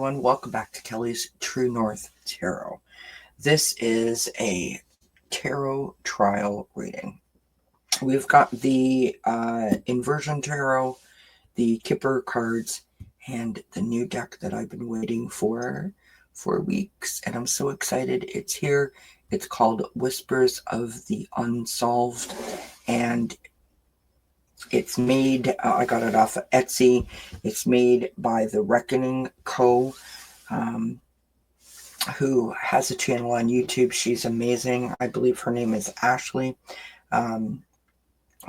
everyone. Welcome back to Kelly's True North Tarot. This is a tarot trial reading. We've got the inversion tarot, the Kipper cards, and the new deck that I've been waiting for weeks, and I'm so excited it's here. It's called Whispers of the Unsolved, and it's made, I got it off of Etsy. It's made by The Reckoning Co., who has a channel on YouTube. She's amazing. I believe her name is Ashley.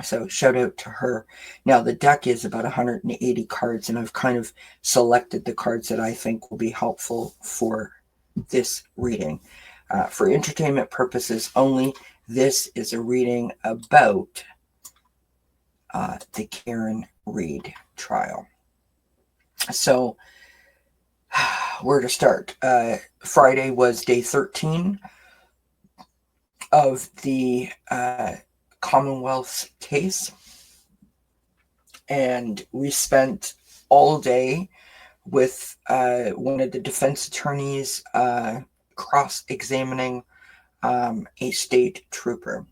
So shout out to her. Now, the deck is about 180 cards, and I've kind of selected the cards that I think will be helpful for this reading. For entertainment purposes only, this is a reading about the Karen Reed trial. So, where to start? Friday was day 13 of the Commonwealth's case, and we spent all day with one of the defense attorneys cross-examining a state trooper.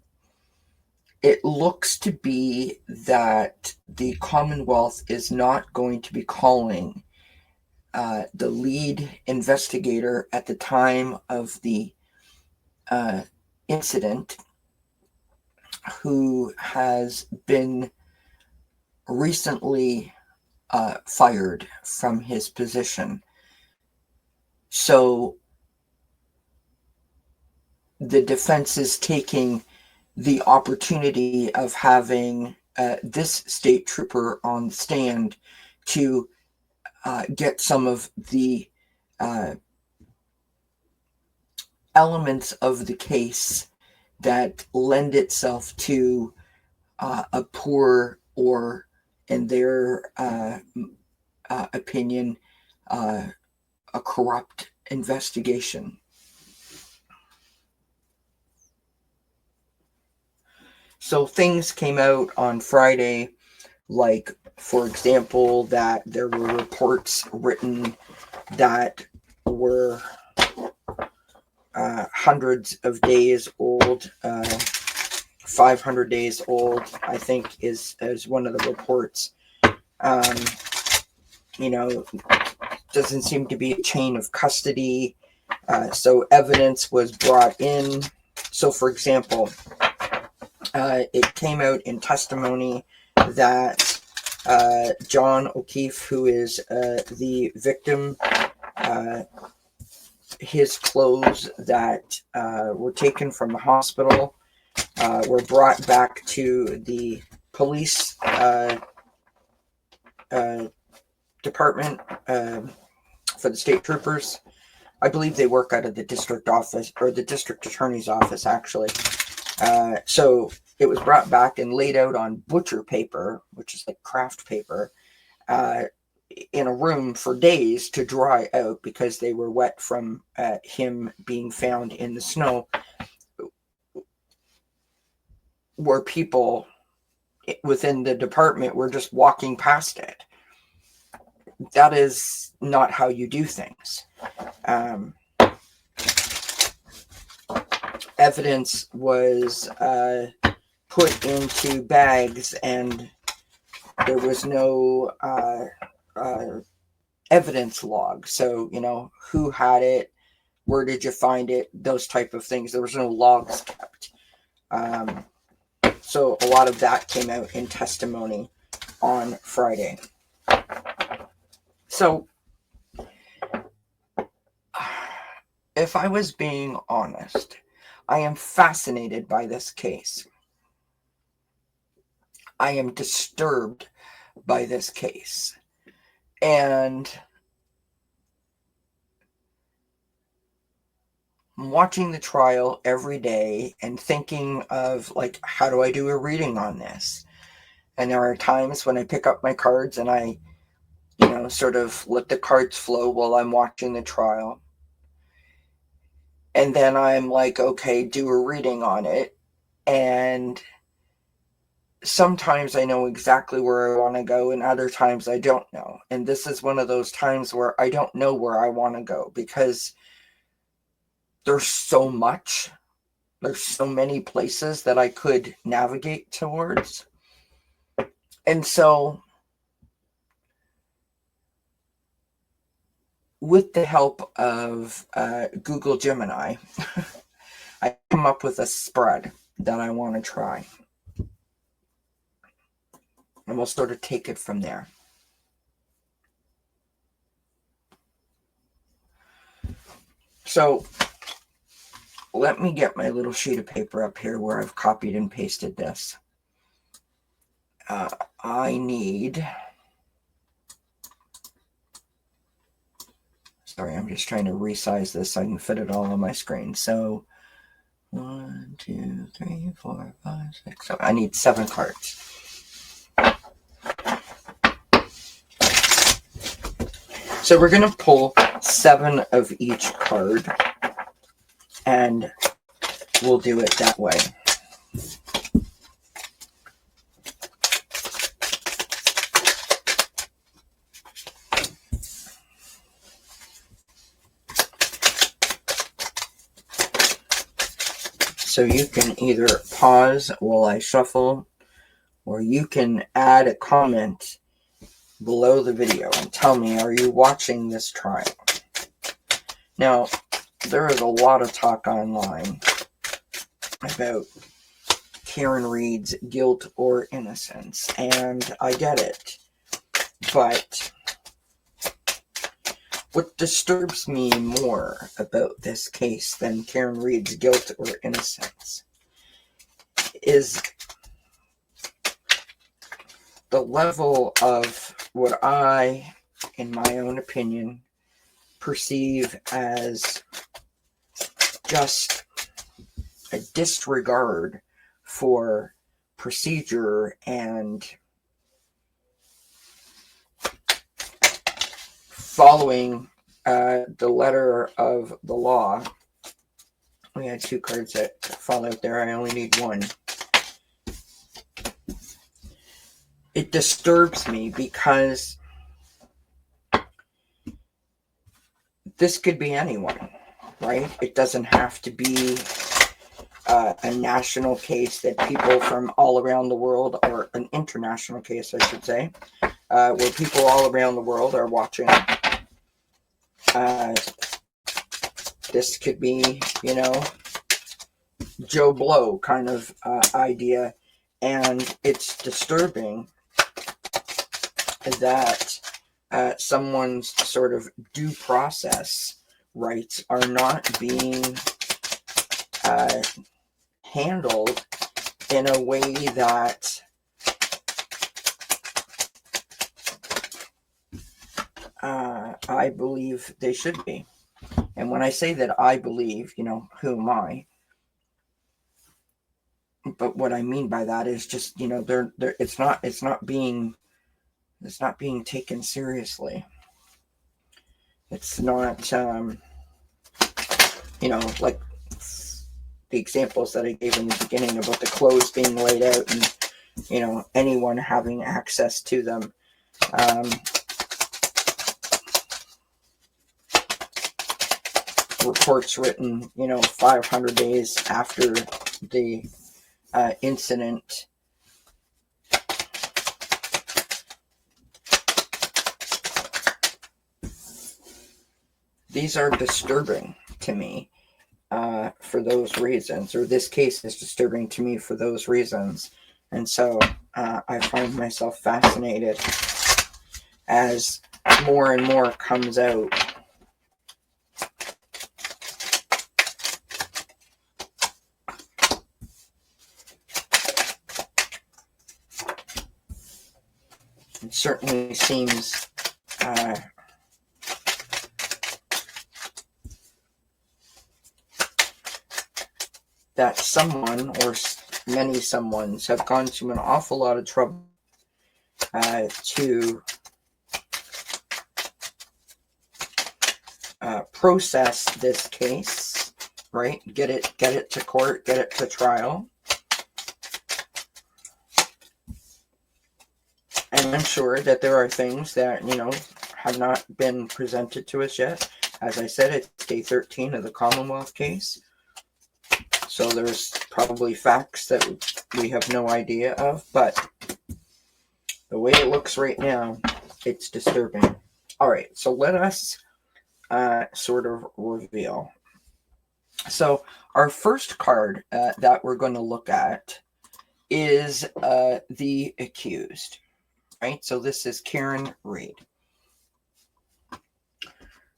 It looks to be that the Commonwealth is not going to be calling the lead investigator at the time of the incident, who has been recently fired from his position. So the defense is taking the opportunity of having this state trooper on the stand to get some of the elements of the case that lend itself to a poor, or in their opinion, a corrupt investigation. So things came out on Friday, like, for example, that there were reports written that were hundreds of days old, 500 days old, I think is one of the reports. Doesn't seem to be a chain of custody. So evidence was brought in. So, for example, it came out in testimony that John O'Keefe, who is the victim, his clothes that were taken from the hospital were brought back to the police department for the state troopers. I believe they work out of the district office, or the district attorney's office, actually. So it was brought back and laid out on butcher paper, which is like craft paper, in a room for days to dry out because they were wet from him being found in the snow, where people within the department were just walking past it. That is not how you do things. Evidence was put into bags, and there was no evidence log. So, who had it, where did you find it, those type of things. There was no logs kept. So a lot of that came out in testimony on Friday. So, if I was being honest, I am fascinated by this case. I am disturbed by this case. And I'm watching the trial every day and thinking of, like, how do I do a reading on this? And there are times when I pick up my cards and I, sort of let the cards flow while I'm watching the trial. And then I'm like, okay, do a reading on it. And sometimes I know exactly where I want to go, and other times I don't know. And this is one of those times where I don't know where I want to go, because there's so much. There's so many places that I could navigate towards. And so, with the help of Google Gemini, I come up with a spread that I want to try. And we'll sort of take it from there. So, let me get my little sheet of paper up here where I've copied and pasted this. I need... Sorry, I'm just trying to resize this so I can fit it all on my screen. So, 1, 2, 3, 4, 5, 6, 7. I need 7 cards. So we're going to pull 7 of each card, and we'll do it that way. So you can either pause while I shuffle, or you can add a comment below the video and tell me, are you watching this trial? Now, there is a lot of talk online about Karen Read's guilt or innocence, and I get it. But what disturbs me more about this case than Karen Read's guilt or innocence is the level of what I, in my own opinion, perceive as just a disregard for procedure and following the letter of the law. We had 2 cards that fall out there. I only need 1. It disturbs me because this could be anyone, right? It doesn't have to be a national case that people from all around the world, or an international case, I should say, where people all around the world are watching. This could be, Joe Blow kind of idea. And it's disturbing that someone's sort of due process rights are not being handled in a way that I believe they should be. And when I say that I believe, who am I? But what I mean by that is just, it's not being taken seriously. It's not, like the examples that I gave in the beginning about the clothes being laid out and, anyone having access to them. Reports written, 500 days after the incident. These are disturbing to me for those reasons, or this case is disturbing to me for those reasons. And so I find myself fascinated as more and more comes out. It certainly seems that someone or many someones have gone to an awful lot of trouble to process this case, right? Get it to court, get it to trial. And I'm sure that there are things that, have not been presented to us yet. As I said, it's day 13 of the Commonwealth case. So there's probably facts that we have no idea of, but the way it looks right now, it's disturbing. All right, so let us sort of reveal. So our first card that we're going to look at is the accused, right? So this is Karen Reed.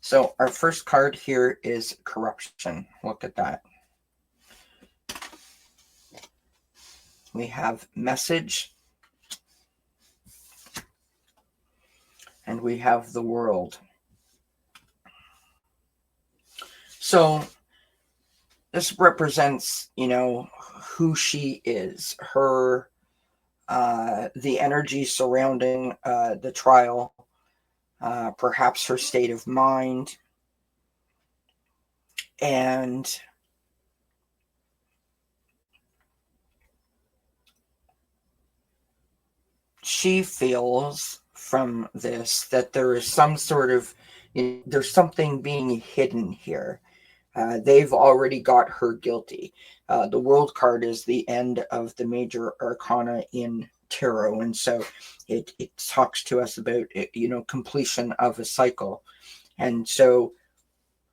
So our first card here is corruption. Look at that. We have message. And we have the world. So this represents, who she is, her, the energy surrounding the trial, perhaps her state of mind, and she feels from this that there is some sort of, there's something being hidden here. They've already got her guilty. The world card is the end of the major arcana in tarot, and so it talks to us about, completion of a cycle. And so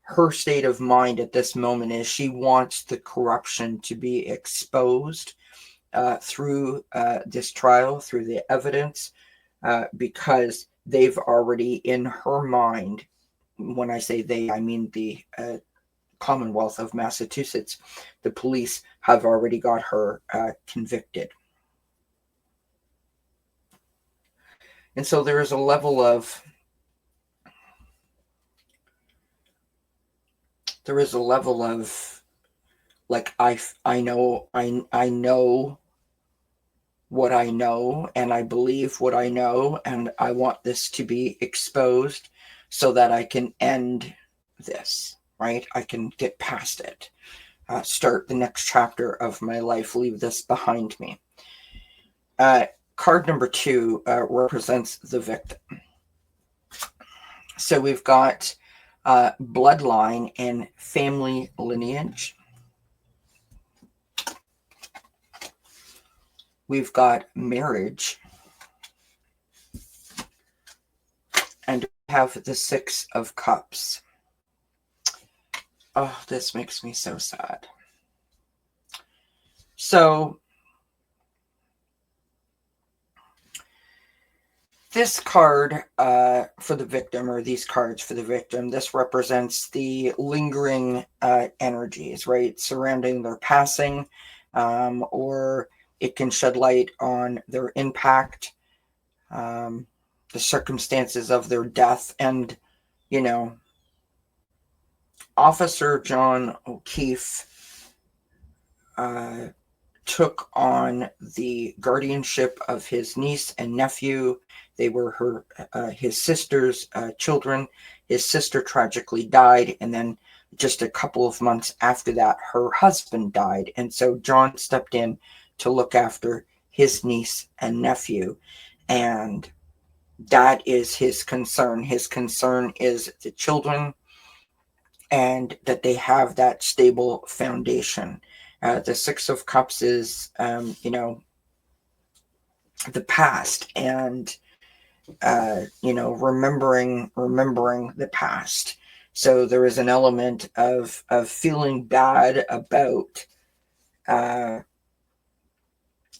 her state of mind at this moment is she wants the corruption to be exposed through this trial, through the evidence, because they've already, in her mind, when I say they, I mean the Commonwealth of Massachusetts, the police have already got her convicted. And so there is a level of like I know what I know, and I believe what I know, and I want this to be exposed so that I can end this, right? I can get past it, start the next chapter of my life, leave this behind me. Card number 2 represents the victim. So we've got bloodline and family lineage. We've got marriage. And we have the 6 of Cups. Oh, this makes me so sad. So this card for the victim, or these cards for the victim, this represents the lingering energies, right, surrounding their passing, or it can shed light on their impact, the circumstances of their death. And, Officer John O'Keefe took on the guardianship of his niece and nephew. They were his sister's children. His sister tragically died, and then just a couple of months after that, her husband died. And so John stepped in to look after his niece and nephew, and that is his concern. His concern is the children, and that they have that stable foundation. The 6 of Cups is, the past, and, remembering the past. So there is an element of feeling bad about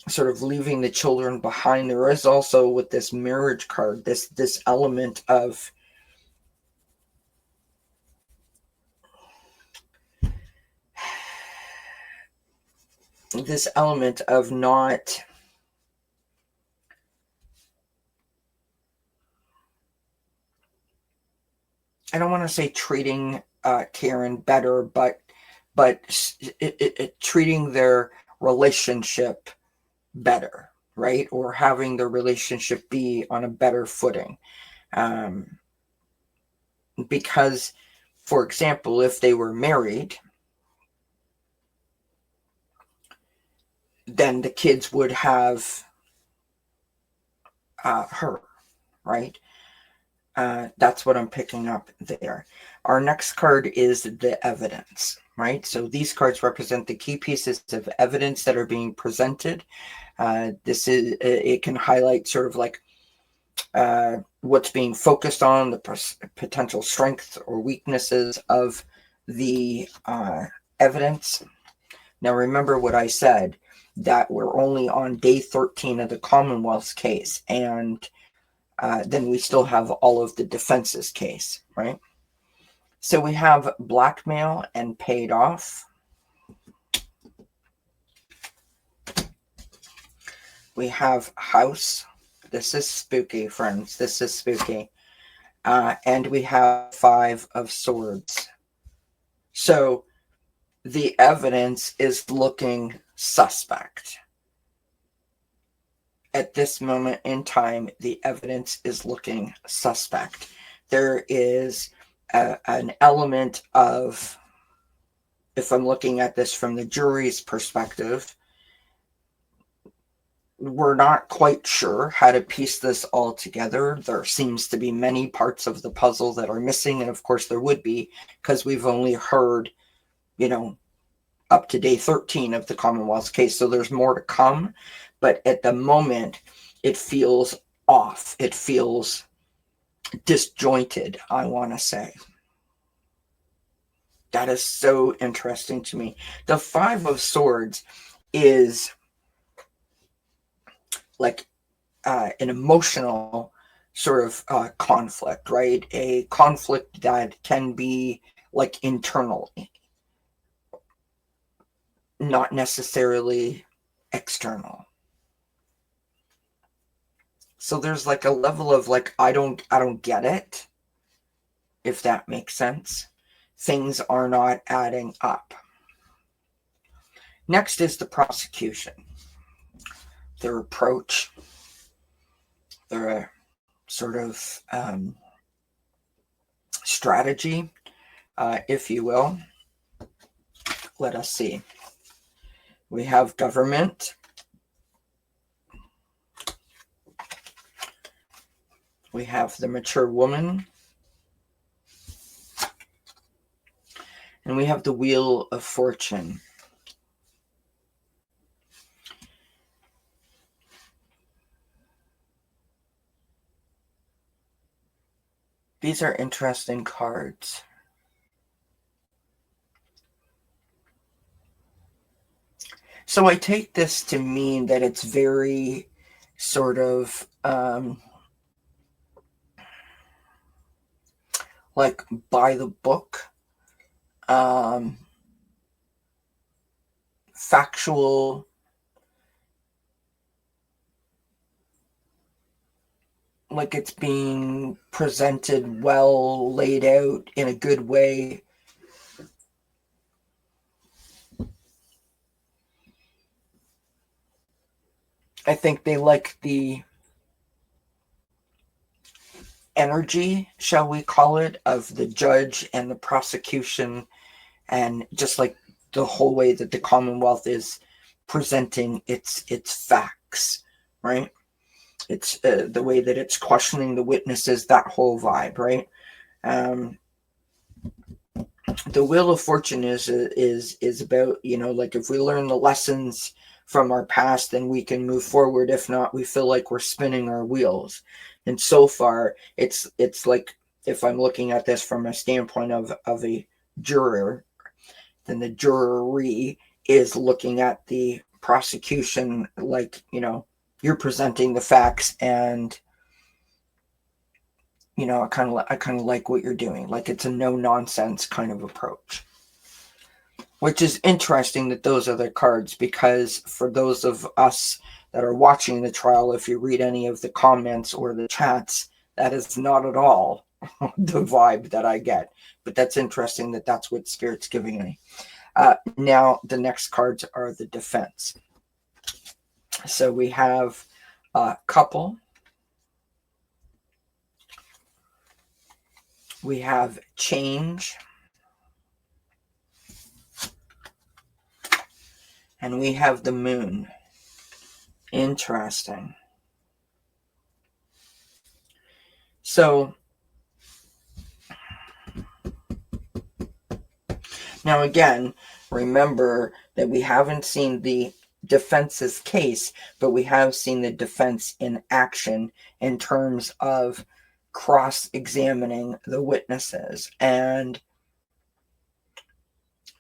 sort of leaving the children behind. There is also, with this marriage card, this element of not, I don't want to say treating Karen better, but treating their relationship better, right? Or having the relationship be on a better footing. Because, for example, if they were married, then the kids would have her, right? That's what I'm picking up there. Our next card is the evidence, right? So these cards represent the key pieces of evidence that are being presented. It can highlight sort of like what's being focused on, the potential strengths or weaknesses of the evidence. Now, remember what I said, that we're only on day 13 of the Commonwealth's case, and then we still have all of the defense's case, right? So we have blackmail and paid off. We have house. This is spooky, friends. This is spooky. And we have 5 of swords. So the evidence is looking suspect. At this moment in time, the evidence is looking suspect. There is an element of, if I'm looking at this from the jury's perspective, we're not quite sure how to piece this all together. There seems to be many parts of the puzzle that are missing, and of course there would be, because we've only heard, up to day 13 of the Commonwealth's case, so there's more to come. But at the moment, it feels off. It feels disjointed, I want to say. That is so interesting to me. The 5 of Swords is like an emotional sort of conflict, right? A conflict that can be like internal, not necessarily external. So there's like a level of like, I don't get it, if that makes sense. Things are not adding up. Next is the prosecution. Their approach, their sort of strategy, if you will. Let us see. We have government. We have the mature woman. And we have the Wheel of Fortune. These are interesting cards. So I take this to mean that it's very sort of like by the book, factual, like it's being presented well, laid out in a good way. I think they like the energy, shall we call it, of the judge and the prosecution, and just like the whole way that the Commonwealth is presenting its facts, right? It's the way that it's questioning the witnesses, that whole vibe, right? The Wheel of Fortune is about, like if we learn the lessons from our past, then we can move forward. If not, we feel like we're spinning our wheels. And so far, it's like, if I'm looking at this from a standpoint of a juror, then the jury is looking at the prosecution like, you're presenting the facts, and I kind of like what you're doing. Like it's a no nonsense kind of approach, which is interesting that those are the cards, because for those of us that are watching the trial, if you read any of the comments or the chats, that is not at all the vibe that I get. But that's interesting that that's what Spirit's giving me. Now, the next cards are the defense. So we have a couple. We have change. And we have the moon. Interesting. So now again, remember that we haven't seen the defense's case, but we have seen the defense in action in terms of cross-examining the witnesses. And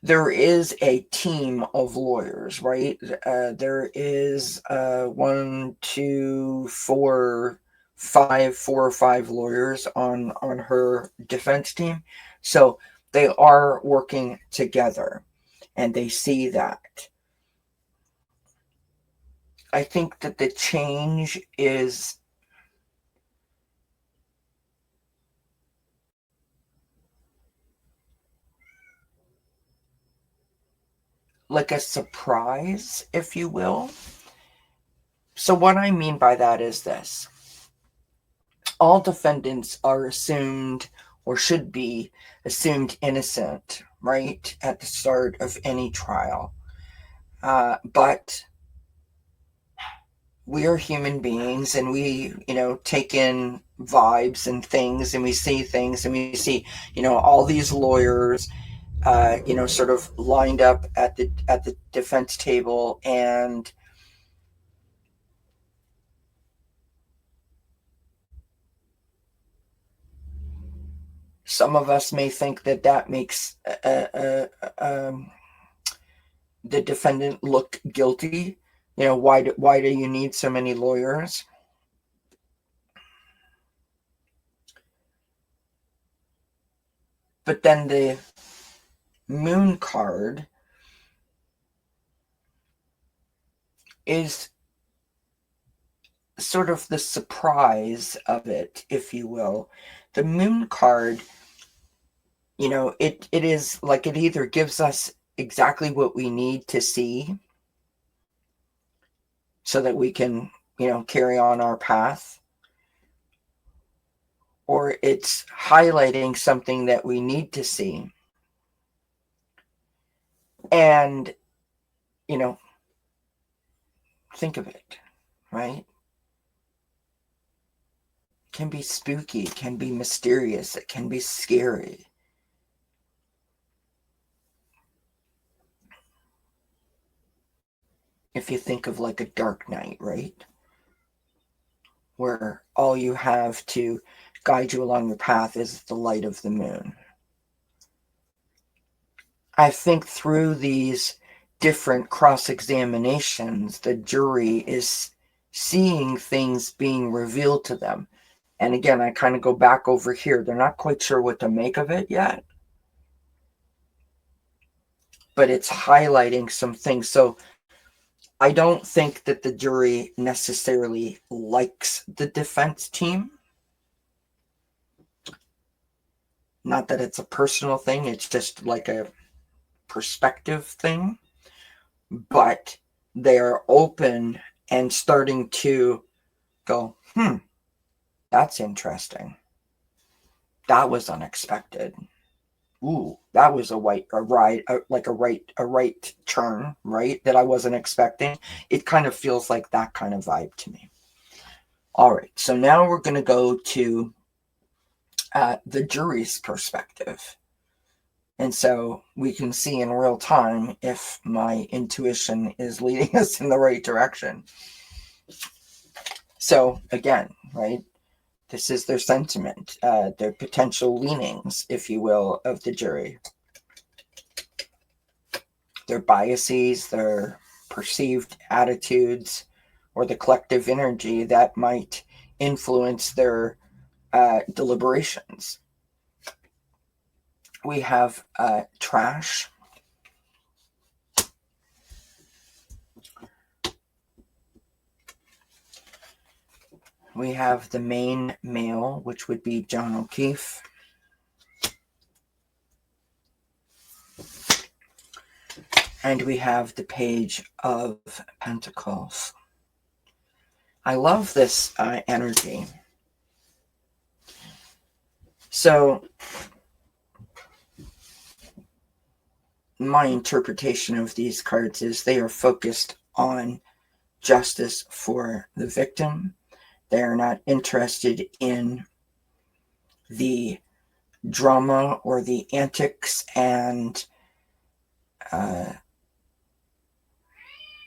there is a team of lawyers, right? There is four or five lawyers on her defense team. So they are working together, and they see that. I think that the change is like a surprise, if you will. So what I mean by that is this. All defendants are assumed, or should be assumed, innocent, right, at the start of any trial. But we are human beings, and we, take in vibes and things, and we see things, and we see, all these lawyers, sort of lined up at the defense table, and some of us may think that makes the defendant look guilty. Why do you need so many lawyers? But then the moon card is sort of the surprise of it, if you will. The moon card, it is like it either gives us exactly what we need to see so that we can, carry on our path, or it's highlighting something that we need to see. And, think of it, right? It can be spooky, it can be mysterious, it can be scary. If you think of like a dark night, right? Where all you have to guide you along the path is the light of the moon. I think through these different cross-examinations, the jury is seeing things being revealed to them. And again, I kind of go back over here. They're not quite sure what to make of it yet, but it's highlighting some things. So I don't think that the jury necessarily likes the defense team. Not that it's a personal thing, it's just like a perspective thing. But they are open and starting to go, that's interesting. That was unexpected. Ooh, that was a right turn, right? That I wasn't expecting. It kind of feels like that kind of vibe to me. All right, so now we're going to go to the jury's perspective. And so we can see in real time if my intuition is leading us in the right direction. So again, right? This is their sentiment, their potential leanings, if you will, of the jury. Their biases, their perceived attitudes, or the collective energy that might influence their deliberations. We have trash. We have the main male, which would be John O'Keefe. And we have the Page of Pentacles. I love this energy. So, my interpretation of these cards is they are focused on justice for the victim. They are not interested in the drama or the antics and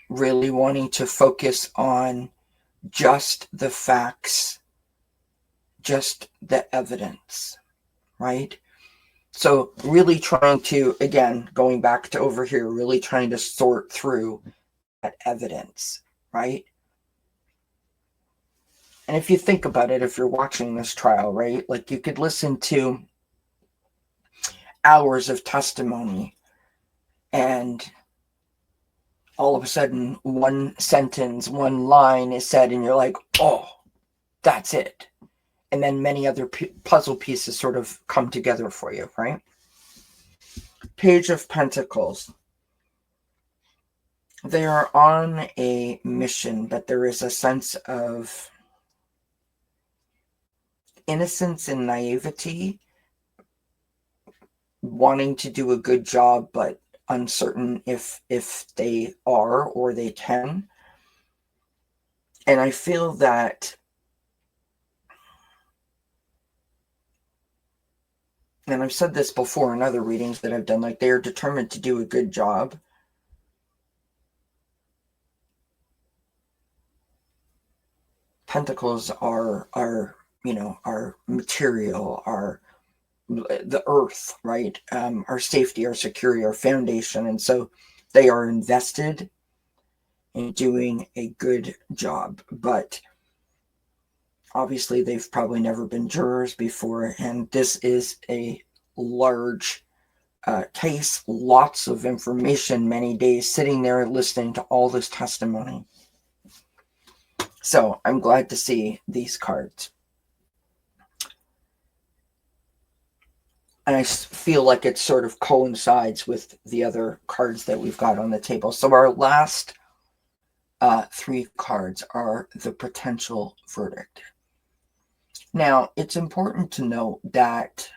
really wanting to focus on just the facts, just the evidence, right? So really trying to, again, going back to over here, really trying to sort through that evidence, right? And if you think about it, if you're watching this trial, right, like you could listen to hours of testimony and all of a sudden one sentence, one line is said and you're like, oh, that's it. And then many other puzzle pieces sort of come together for you, right? Page of Pentacles. They are on a mission, but there is a sense of innocence and naivety, wanting to do a good job, but uncertain if they are or they can. And I feel that, and I've said this before in other readings that I've done, like they are determined to do a good job. Pentacles are you know, our material, our the earth, right? Our safety, our security, our foundation. And so they are invested in doing a good job. But obviously they've probably never been jurors before. And this is a large case, lots of information, many days sitting there listening to all this testimony. So I'm glad to see these cards. And I feel like it sort of coincides with the other cards that we've got on the table. So our last 3 cards are the potential verdict. Now, it's important to note that,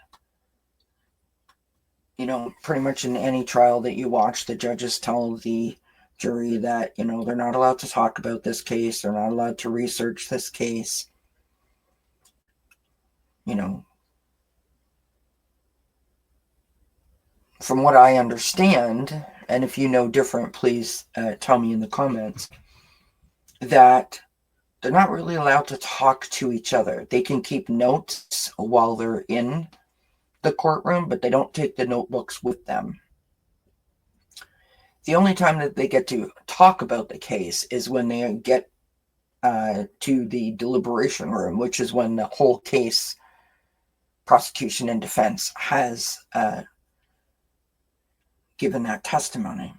you know, pretty much in any trial that you watch, the judges tell the jury that, you know, they're not allowed to talk about this case. They're not allowed to research this case. You know, from what I understand, and if you know different, please tell me in the comments, that they're not really allowed to talk to each other. They can keep notes while they're in the courtroom, but they don't take the notebooks with them. The only time that they get to talk about the case is when they get to the deliberation room, which is when the whole case, prosecution and defense, has given that testimony.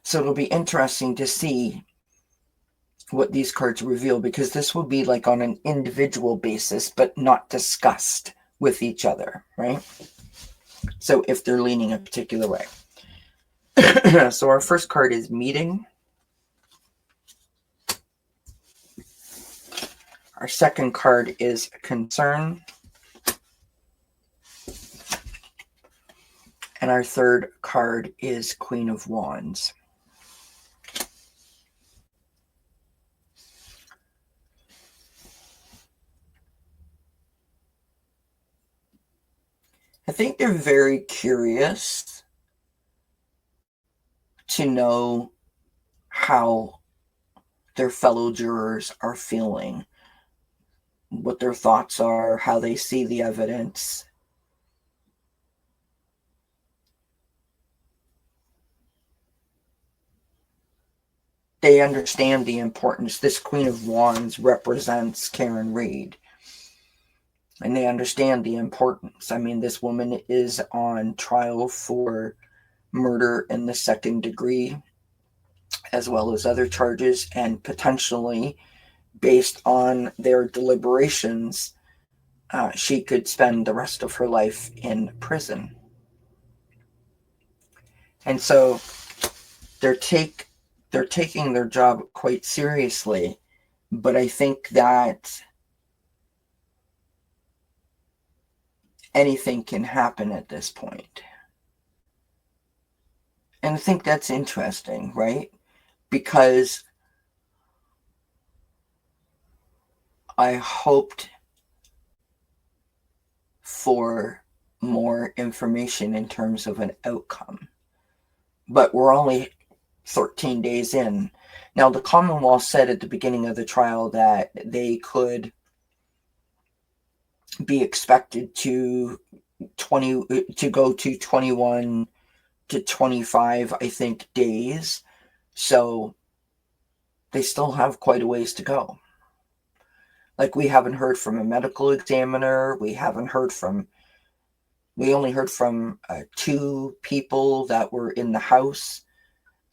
So it'll be interesting to see what these cards reveal, because this will be like on an individual basis, but not discussed with each other, right? So if they're leaning a particular way. So our first card is meeting. Our second card is concern. And our third card is Queen of Wands. I think they're very curious to know how their fellow jurors are feeling, what their thoughts are, how they see the evidence. They understand the importance. This Queen of Wands represents Karen Reed. And they understand the importance. I mean, this woman is on trial for murder in the 2nd degree, as well as other charges, and potentially, based on their deliberations, she could spend the rest of her life in prison. And so they're taking their job quite seriously, but I think that anything can happen at this point. And I think that's interesting, right? Because I hoped for more information in terms of an outcome. But we're only 13 days in. Now, the Commonwealth said at the beginning of the trial that they could be expected to go to 21 to 25, I think, days. So they still have quite a ways to go. Like, we haven't heard from a medical examiner. We only heard from 2 people that were in the house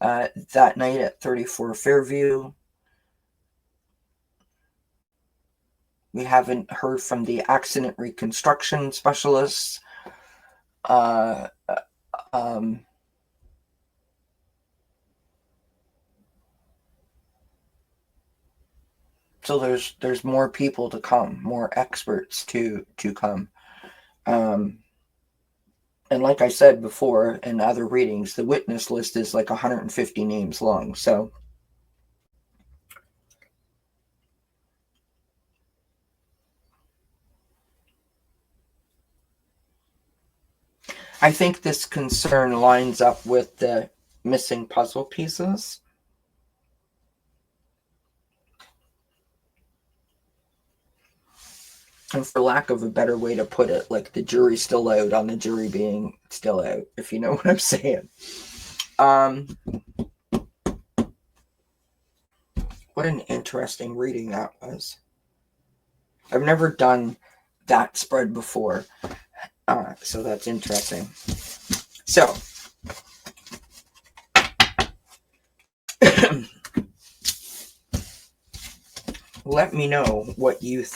that night at 34 Fairview. We haven't heard from the accident reconstruction specialists. So there's more people to come, more experts to come. And like I said before in other readings, the witness list is like 150 names long. So I think this concern lines up with the missing puzzle pieces. And for lack of a better way to put it, like the jury's still out on the jury being still out, if you know what I'm saying. What an interesting reading that was. I've never done that spread before, so that's interesting. So, let me know what you think.